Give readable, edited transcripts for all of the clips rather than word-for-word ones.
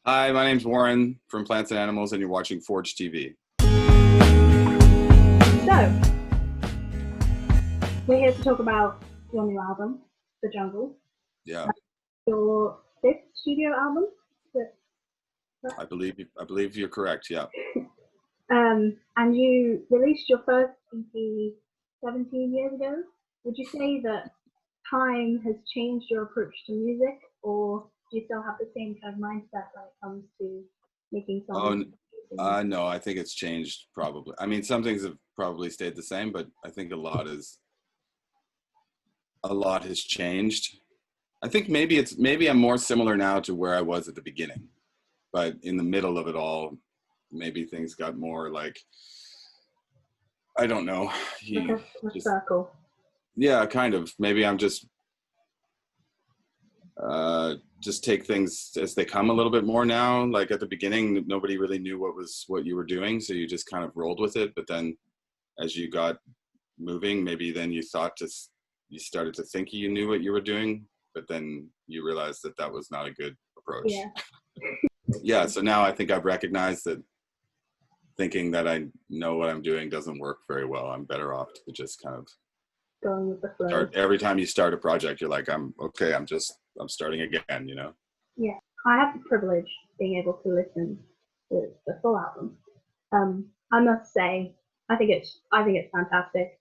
Hi, my name's Warren from Plants and Animals, and you're watching Forge TV. So, we're here to talk about your new album, The Jungle, Yeah, your fifth studio album. I believe you're correct. Yeah. And you released your first EP 17 years ago. Would you say that time has changed your approach to music, or do you still have the same kind of mindset when it comes to making songs? Oh, no, I think it's changed probably. I mean, some things have probably stayed the same, but I think a lot has changed. I think maybe I'm more similar now to where I was at the beginning, but in the middle of it all, maybe things got more like, I don't know. Like a Just circle. Yeah, kind of. Maybe I'm just take things as they come a little bit more now. Like at the beginning, nobody really knew what you were doing, so you just kind of rolled with it. But then, as you got moving, maybe then you started to think you knew what you were doing, but then you realized that that was not a good approach. Yeah. Yeah. So now I think I've recognized that thinking that I know what I'm doing doesn't work very well. I'm better off to just kind of Going with the flow. start. Every time you start a project, you're like, I'm starting again. Yeah, I have the privilege of being able to listen to the full album. I must say, I think it's fantastic.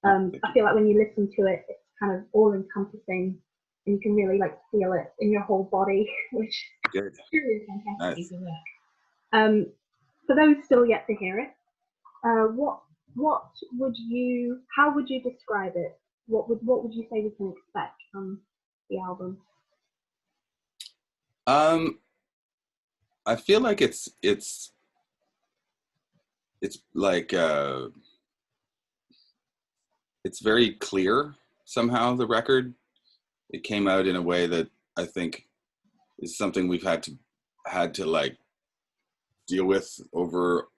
I feel like when you listen to it, it's kind of all encompassing, and you can really like feel it in your whole body, which Good. is really a fantastic Nice. piece of work. For those still yet to hear it, what how would you describe it? What would you say we can expect from the album? Um, I feel like it's like it's very clear somehow. The record, it came out in a way that I think is something we've had to like deal with over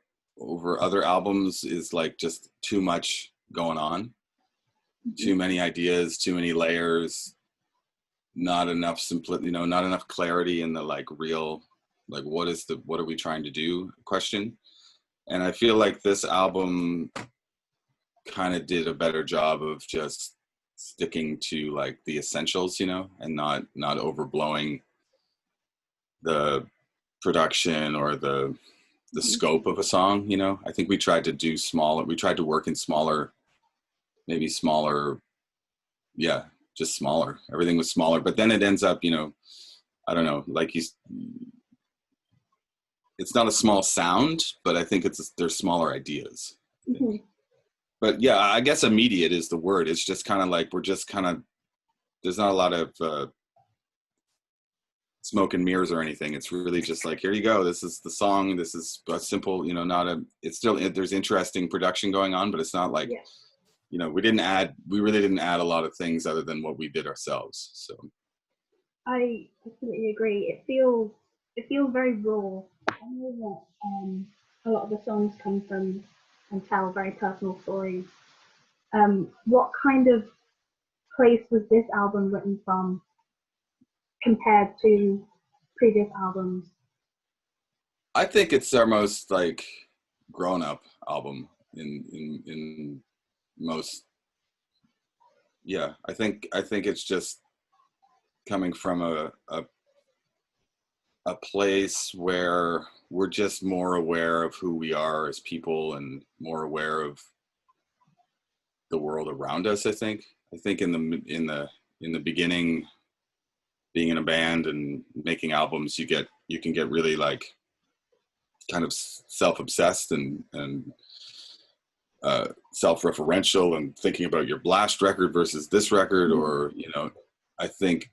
other albums, is like just too much going on, too many ideas, too many layers, not enough not enough clarity in the like real, like what are we trying to do question. And I feel like this album kind of did a better job of just sticking to like the essentials, and not overblowing the production or the scope of a song. I think we tried to work in smaller, maybe smaller, yeah, just smaller. Everything was smaller, but then it ends up, I don't know, like it's not a small sound, but I think there's smaller ideas. Mm-hmm. But yeah, I guess immediate is the word. It's just kind of like there's not a lot of smoke and mirrors or anything. It's really just like, here you go. This is the song. This is a simple, it's still, there's interesting production going on, but it's not like, Yeah. We really didn't add a lot of things other than what we did ourselves. So I completely agree. It feels very raw. I know that a lot of the songs come from and tell very personal stories. What kind of place was this album written from compared to previous albums? I think it's our most like grown up album in most. Yeah, I think it's just coming from a place where we're just more aware of who we are as people and more aware of the world around us. I think in the beginning, being in a band and making albums, you can get really like kind of self-obsessed and self-referential and thinking about your blast record versus this record, or I think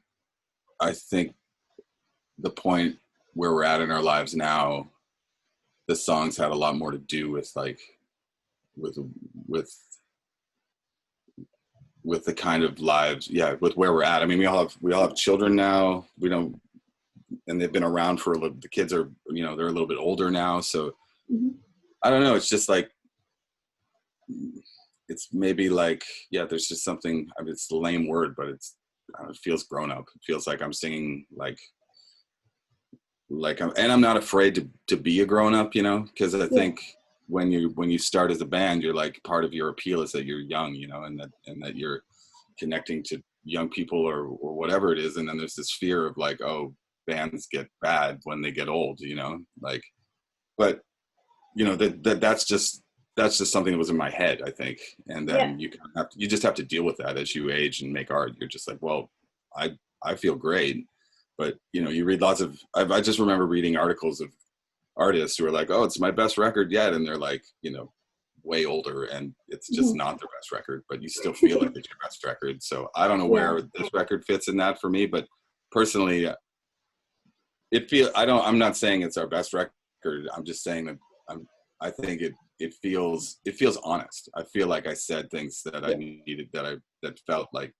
the point where we're at in our lives now, the songs had a lot more to do with like with with with the kind of lives, yeah, with where we're at. I mean, we all have children now. We don't, and they've been around for a little. The kids are, they're a little bit older now, so Mm-hmm. I don't know. It's just like, it's maybe like, yeah, there's just something. I mean, it's a lame word, but it feels grown up. It feels like I'm singing like like I'm not afraid to be a grown up, you know, because I Yeah. think when you start as a band, you're like, part of your appeal is that you're young, you know, and that you're connecting to young people or whatever it is, and then there's this fear of like, oh, bands get bad when they get old, you know, like, but you know that's just something that was in my head, I think. And Yeah. then you just have to deal with that as you age and make art. You're just like, well, I feel great, but you know, you read lots of. I just remember reading articles of artists who are like, oh, it's my best record yet, and they're like, you know, way older, and it's just Mhm. not their best record, but you still feel like it's your best record. So I don't know Yeah. where this record fits in that for me, but personally, I'm not saying it's our best record. I'm just saying that I think it feels honest. I feel like I said things that I Yeah. needed, that felt like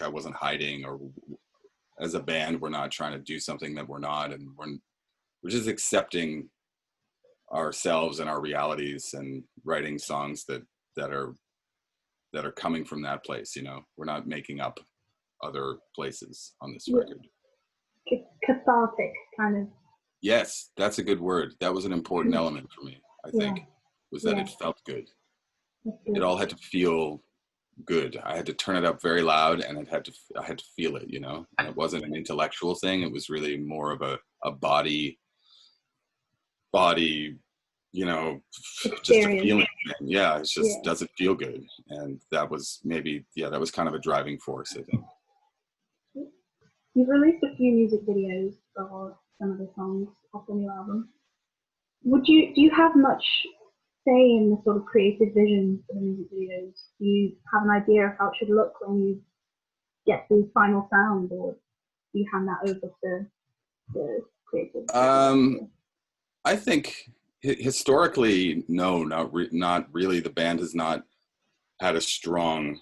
I wasn't hiding, or as a band we're not trying to do something that we're not, and we're just accepting ourselves and our realities and writing songs that are that are coming from that place, you know. We're not making up other places on this Yeah. record. Cathartic kind of. Yes, that's a good word. That was an important element for me, I Yeah. think, was that Yeah. it felt good. That's It good. all had to feel good. I had to turn it up very loud, and I had to feel it, you know. And it wasn't an intellectual thing. It was really more of a body, you know, just a Experience. feeling thing. Yeah, it just Yeah. doesn't feel good. And that was maybe, yeah, that was kind of a driving force, I think. You've released a few music videos for some of the songs off the new album. Do you have much say in the sort of creative vision for the music videos? Do you have an idea of how it should look when you get the final sound, or do you hand that over to the creative Um, director? I think historically, no, not really. The band has not had a strong,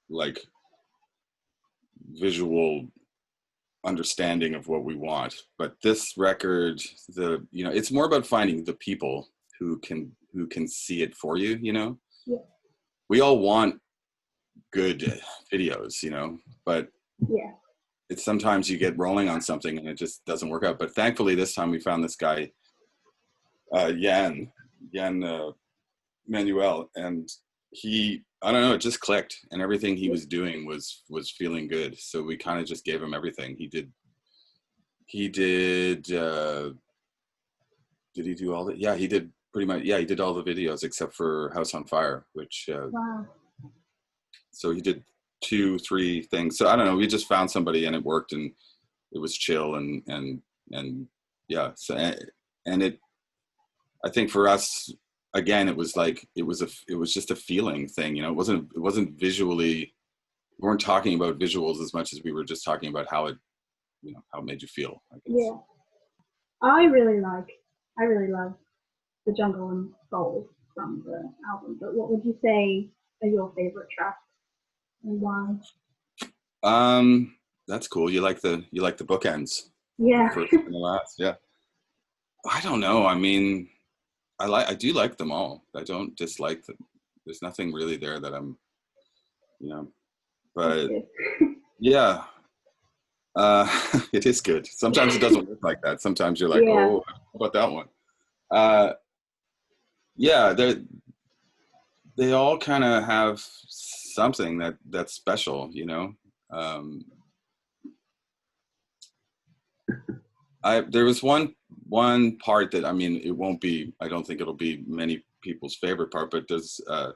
like, visual understanding of what we want. But this record, it's more about finding the people who can see it for you. You know, Yeah. we all want good videos, you know, but Yeah. it's sometimes you get rolling on something and it just doesn't work out. But thankfully, this time we found this guy, Yan Manuel, and I don't know, it just clicked, and everything he Yeah. was doing was feeling good. So we kind of just gave him everything. He did he do all the yeah he did pretty much, yeah, he did all the videos except for House on Fire, which Wow. so he did 2 3 things. So I don't know, we just found somebody and it worked, and it was chill, and yeah. So and it I think for us, again, it was like it was just a feeling thing, you know. It wasn't visually. We weren't talking about visuals as much as we were just talking about how it made you feel, I guess. Yeah. I really like. I really love the Jungle and Soul from the album. But what would you say are your favorite tracks and why? Um, that's cool. You like the bookends, the Yeah. first and the last. Yeah. I don't know. I mean, I do like them all. I don't dislike them. There's nothing really there that I'm, you know. That's But good. yeah, it is good. Sometimes it doesn't work like that. Sometimes you're like, Yeah. oh, how about that one? Uh, yeah, they all kind of have something that's special, you know. Um, there was one part that, I mean, it won't be. I don't think it'll be many people's favorite part, but there's a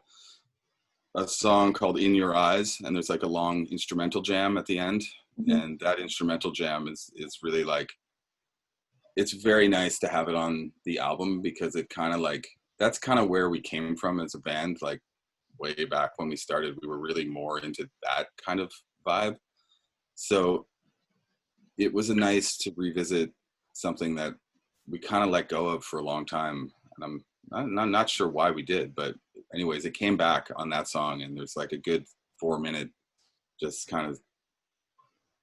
song called "In Your Eyes," and there's like a long instrumental jam at the end, Mhm. and that instrumental jam is really like, it's very nice to have it on the album, because it kind of like, that's kind of where we came from as a band, like way back when we started. We were really more into that kind of vibe, so it was nice to revisit something that we kind of let go of for a long time. And I'm not sure why we did, but anyways, it came back on that song, and there's like a good 4 minute just kind of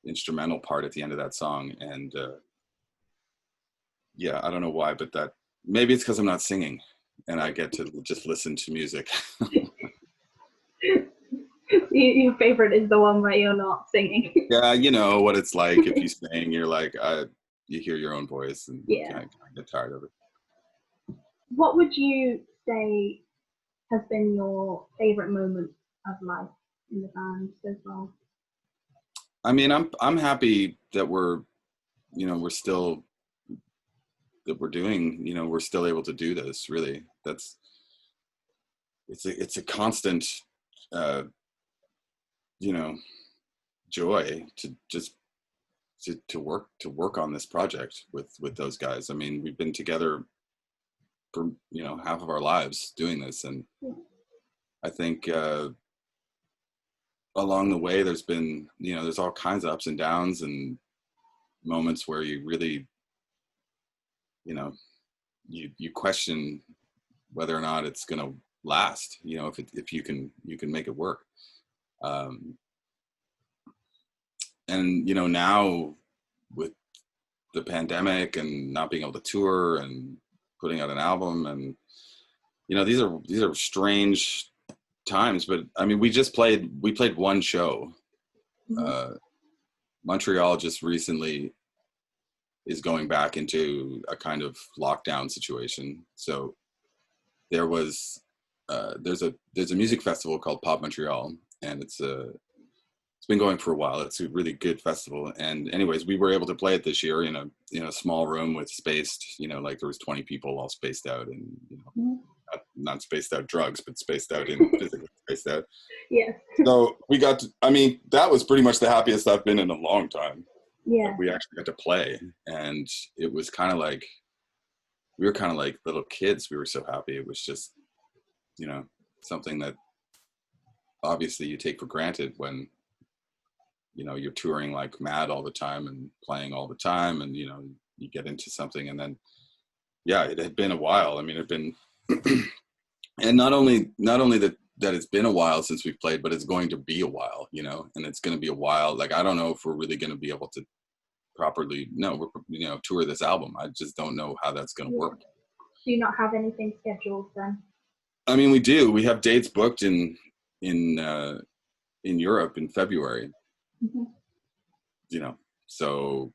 instrumental part at the end of that song. And yeah, I don't know why, but that, maybe it's because I'm not singing and I get to just listen to music. Your favorite is the one where you're not singing. Yeah, you know what it's like if you sing, you're like, you hear your own voice and Yeah. kind of get tired of it. What would you say has been your favorite moment of life in the band so far? I mean, I'm happy that we're still, that we're doing, we're still able to do this. Really, it's a constant, uh, you know, joy to just to work on this project with those guys. I mean, we've been together for half of our lives doing this, and I think along the way there's been there's all kinds of ups and downs and moments where you really you question whether or not it's going to last, if you can make it work. And now with the pandemic and not being able to tour and putting out an album, and these are strange times, but I mean, we played one show. Montreal just recently is going back into a kind of lockdown situation. So there was there's a music festival called Pop Montreal, and it's been going for a while. It's a really good festival. And anyways, we were able to play it this year in a small room with spaced, like there was 20 people all spaced out, and not spaced out drugs, but spaced out in physically spaced out. Yeah. So we got to, I mean, that was pretty much the happiest I've been in a long time. Yeah. Like, we actually got to play, and it was kind of like, we were kind of like little kids. We were so happy. It was just, something that obviously you take for granted when, you're touring like mad all the time and playing all the time, and, you get into something, and then, yeah, it had been a while. I mean, it had been, and not only that it's been a while since we've played, but it's going to be a while, and it's going to be a while. Like, I don't know if we're really going to be able to properly, tour this album. I just don't know how that's going to work. Do you not have anything scheduled then? I mean, we do. We have dates booked in Europe in February. So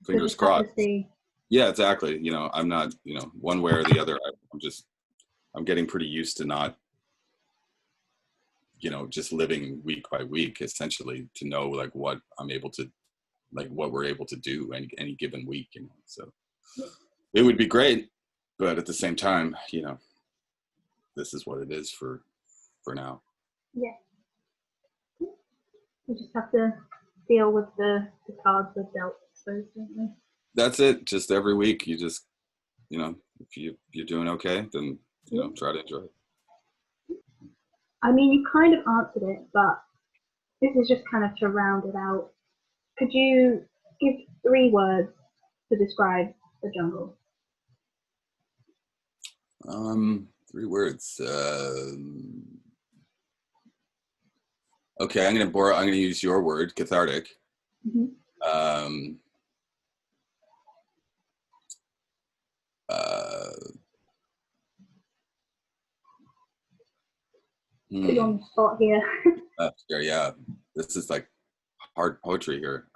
fingers crossed. Yeah, exactly. I'm not, one way or the other. I'm getting pretty used to not, just living week by week, essentially, to know like what I'm able to, like what we're able to do any given week. So it would be great, but at the same time, this is what it is for now. Yeah. We just have to deal with the cards we're dealt, I suppose, don't we? That's it. Just every week, you just, if you're doing okay, then try to enjoy it. I mean, you kind of answered it, but this is just kind of to round it out. Could you give 3 words to describe the jungle? 3 words. Okay, I'm gonna use your word, cathartic. Put you on the spot here. Yeah, this is like hard poetry here.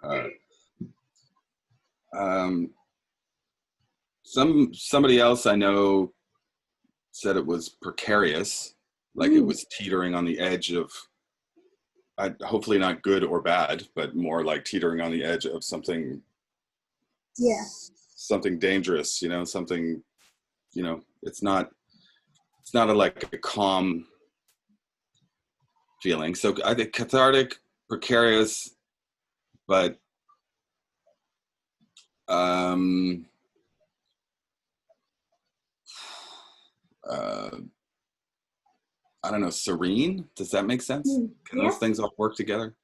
Somebody else I know said it was precarious, like it was teetering on the edge of, hopefully not good or bad, but more like teetering on the edge of something. Yeah. Something dangerous, something, it's not like a calm feeling. So I think cathartic, precarious, but I don't know, serene. Does that make sense? Can those things all work together?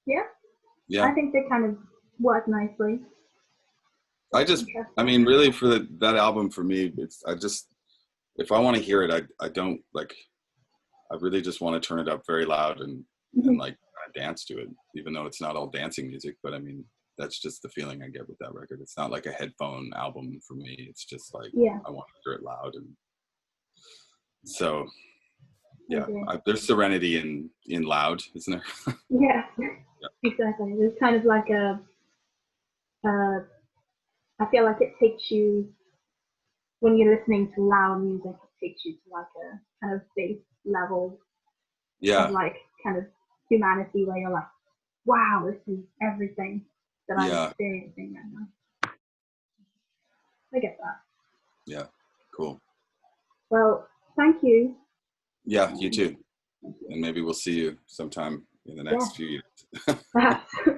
Yeah. Yeah. I think they kind of work nicely. I mean, really, for that album, for me, if I want to hear it, I don't like, I really just want to turn it up very loud and like dance to it, even though it's not all dancing music. But I mean, that's just the feeling I get with that record. It's not like a headphone album for me. It's just like, I want to hear it loud. And so, yeah, there's serenity in loud, isn't there? Yeah, exactly. There's kind of like a I feel like it takes you, when you're listening to loud music, it takes you to like a kind of base level of Yeah. like kind of humanity where you're like, wow, this is everything that I'm Yeah. experiencing right now. I get that. Yeah. Cool. Well, thank you. Yeah. You too. Thank you. And maybe we'll see you sometime in the Yeah, next few years. perhaps.